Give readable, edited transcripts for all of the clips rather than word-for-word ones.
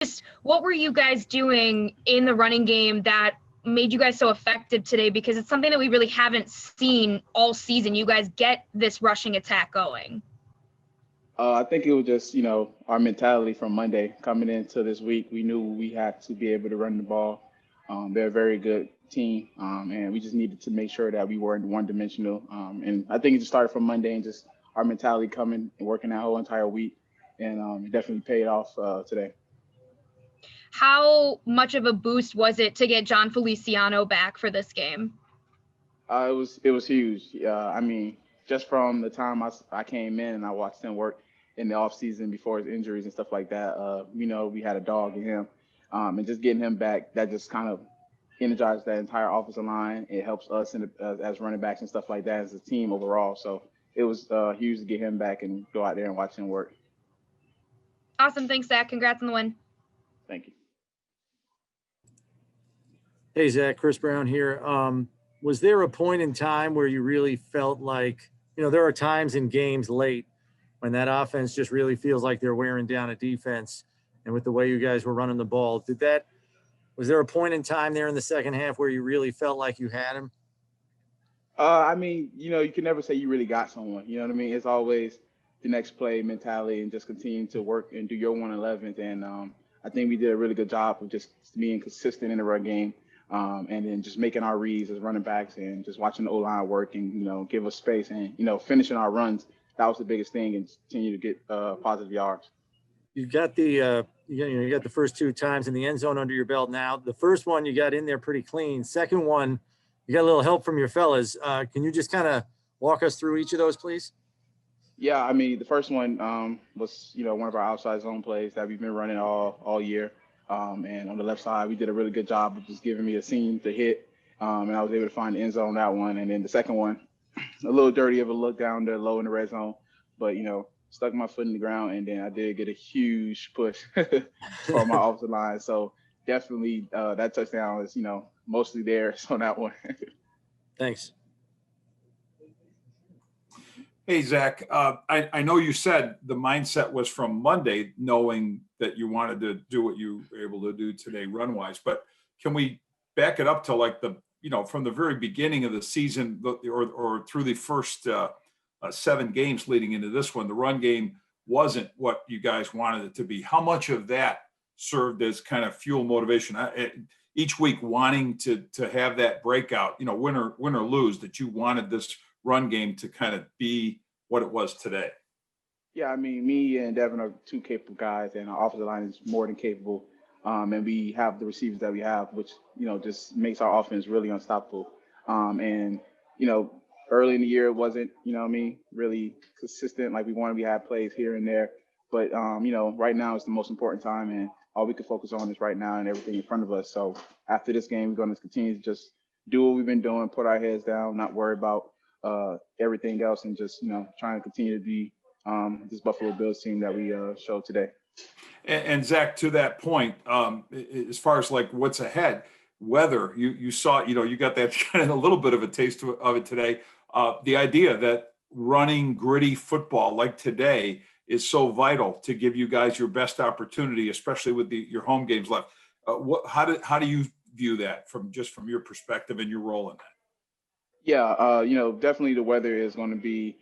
just what were you guys doing in the running game that made you guys so effective today? Because it's something that we really haven't seen all season. You guys get this rushing attack going. I think it was just, our mentality from Monday coming into this week. We knew we had to be able to run the ball. They're a very good team, and we just needed to make sure that we weren't one-dimensional. And I think it just started from Monday and just our mentality coming and working that whole entire week, and it definitely paid off today. How much of a boost was it to get Jon Feliciano back for this game? It was huge. I mean, just from the time I came in and I watched him work in the offseason before his injuries and stuff like that, we had a dog in him. And just getting him back, that just kind of energized that entire offensive line. It helps us as running backs and stuff like that as a team overall. So it was huge to get him back and go out there and watch him work. Awesome. Thanks, Zach. Congrats on the win. Thank you. Hey, Zach, Chris Brown here. Was there a point in time where you really felt like, there are times in games late when that offense just really feels like they're wearing down a defense, and with the way you guys were running the ball, was there a point in time there in the second half where you really felt like you had him? I mean, you can never say you really got someone. You know what I mean? It's always the next play mentality and just continue to work and do your 111th. And I think we did a really good job of just being consistent in the run game, and then just making our reads as running backs and just watching the O-line work and, give us space and, finishing our runs. That was the biggest thing, and continue to get positive yards. You got the you got the first two times in the end zone under your belt now. The first one you got in there pretty clean. Second one, you got a little help from your fellas. Can you just kind of walk us through each of those, please? Yeah, I mean, the first one was, one of our outside zone plays that we've been running all year. And on the left side, we did a really good job of just giving me a seam to hit, and I was able to find the end zone on that one. And then the second one, a little dirty of a look down there low in the red zone, but, stuck my foot in the ground, and then I did get a huge push from my offensive line. So definitely that touchdown is, mostly theirs on that one. Thanks. Hey, Zach, I know you said the mindset was from Monday, knowing that you wanted to do what you were able to do today run-wise, but can we back it up to like from the very beginning of the season or through the first 7 games leading into this one, the run game wasn't what you guys wanted it to be. How much of that served as kind of fuel motivation each week, wanting to have that breakout, win or lose, that you wanted this run game to kind of be what it was today? Yeah, I mean, me and Devin are 2 capable guys, and our offensive line is more than capable. And we have the receivers that we have, which, just makes our offense really unstoppable. And, early in the year, it wasn't, really consistent like we wanted. We had plays here and there. But, right now is the most important time, and all we can focus on is right now and everything in front of us. So after this game, we're going to continue to just do what we've been doing, put our heads down, not worry about everything else, and just, trying to continue to be this Buffalo Bills team that we showed today. And Zach, to that point, as far as like what's ahead, weather, you saw, you got that kind of a little bit of a taste of it today. The idea that running gritty football like today is so vital to give you guys your best opportunity, especially with your home games left. How do you view that from your perspective and your role in that? Yeah, definitely the weather is going to be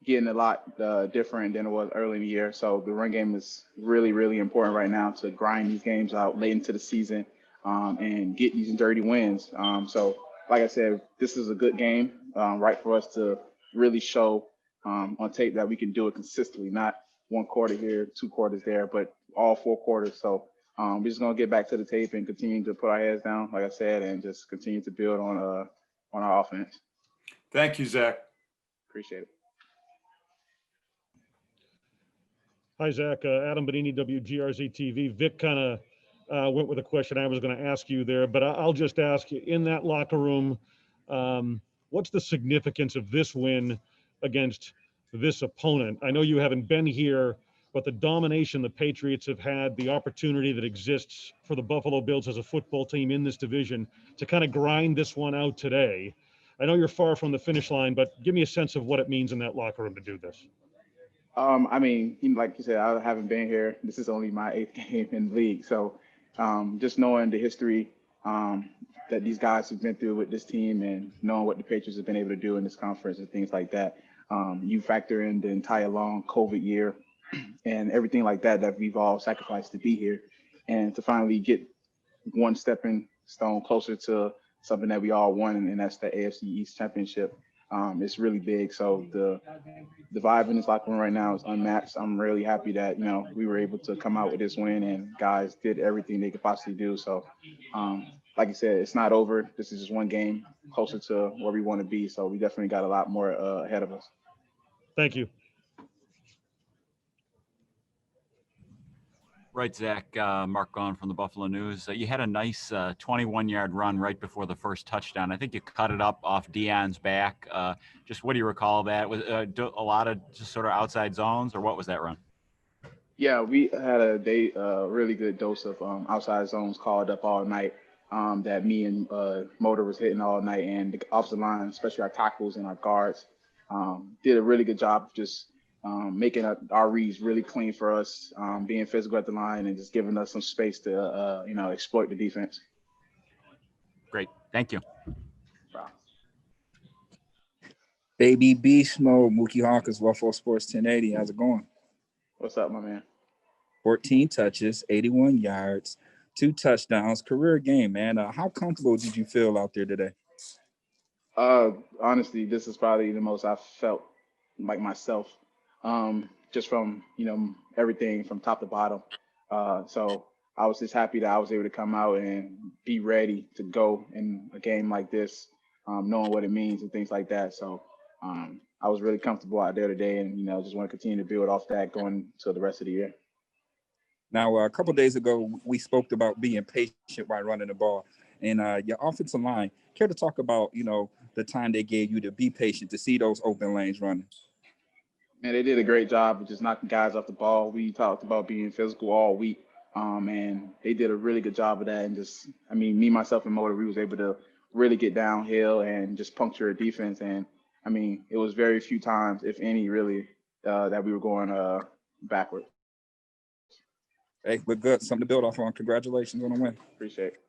getting a lot different than it was early in the year. So the run game is really, really important right now to grind these games out late into the season and get these dirty wins. So like I said, this is a good game, right, for us to really show on tape that we can do it consistently, not 1 quarter here, 2 quarters there, but all 4 quarters. So we're just going to get back to the tape and continue to put our heads down, like I said, and just continue to build on our offense. Thank you, Zach. Appreciate it. Hi, Zach. Adam Bonini, WGRZ TV. Vic kind of went with a question I was going to ask you there, but I'll just ask you, in that locker room, what's the significance of this win against this opponent? I know you haven't been here, but the domination the Patriots have had, the opportunity that exists for the Buffalo Bills as a football team in this division to kind of grind this one out today. I know you're far from the finish line, but give me a sense of what it means in that locker room to do this. I mean, like you said, I haven't been here. This is only my 8th game in the league. So just knowing the history um, that these guys have been through with this team and knowing what the Patriots have been able to do in this conference and things like that, you factor in the entire long COVID year and everything like that that we've all sacrificed to be here and to finally get one stepping stone closer to something that we all won, and that's the AFC East Championship. It's really big. So the vibe in this locker room right now is unmatched. I'm really happy that we were able to come out with this win, and guys did everything they could possibly do. So, like you said, it's not over. This is just one game closer to where we want to be. So we definitely got a lot more ahead of us. Thank you. Right, Zach. Mark Gahn from the Buffalo News. You had a nice 21-yard run right before the first touchdown. I think you cut it up off Deion's back. Just what do you recall that? Was a lot of just sort of outside zones, or what was that run? Yeah, we had a really good dose of outside zones called up all night that me and Motor was hitting all night, and the offensive line, especially our tackles and our guards, did a really good job of just making our reads really clean for us, being physical at the line, and just giving us some space to exploit the defense. Great, thank you. Wow. Baby Beast Mode, Mookie Hawkins, Waffle Sports 1080. How's it going? What's up, my man? 14 touches, 81 yards, 2 touchdowns, career game, man. How comfortable did you feel out there today? Honestly, this is probably the most I've felt like myself, just from, everything from top to bottom. So I was just happy that I was able to come out and be ready to go in a game like this, knowing what it means and things like that. So I was really comfortable out there today, and, just want to continue to build off that going to the rest of the year. Now, a couple of days ago, we spoke about being patient while running the ball. And your offensive line, care to talk about, the time they gave you to be patient, to see those open lanes running? Man, they did a great job of just knocking guys off the ball. We talked about being physical all week, and they did a really good job of that. And just, me, myself, and Motor, we was able to really get downhill and just puncture a defense. And, it was very few times, if any, really, that we were going backward. Hey, we're good. Something to build off on. Congratulations on the win. Appreciate it.